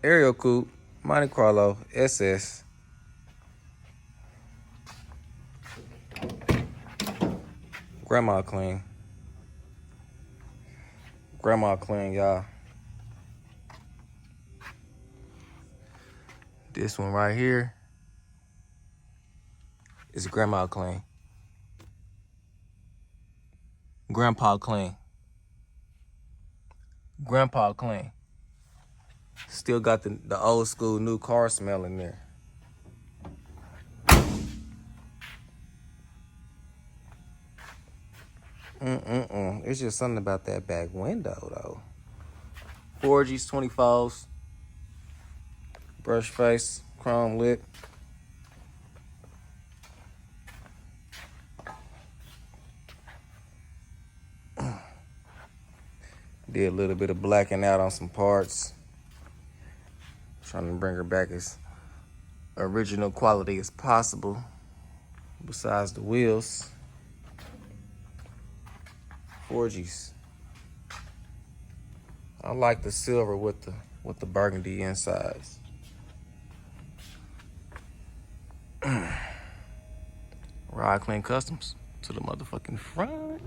Aero Coupe, Monte Carlo, SS. Grandma clean. Grandma clean, y'all. This one right here is grandma clean. Grandpa clean. Grandpa clean. Still got the old school new car smell in there. It's just something about that back window though. 4Gs, 24s, brush face, chrome lip. Did a little bit of blacking out on some parts. Trying to bring her back as original quality as possible. Besides the wheels. 4Gs. I like the silver with the burgundy insides. Ride Clean Customs to the motherfucking front.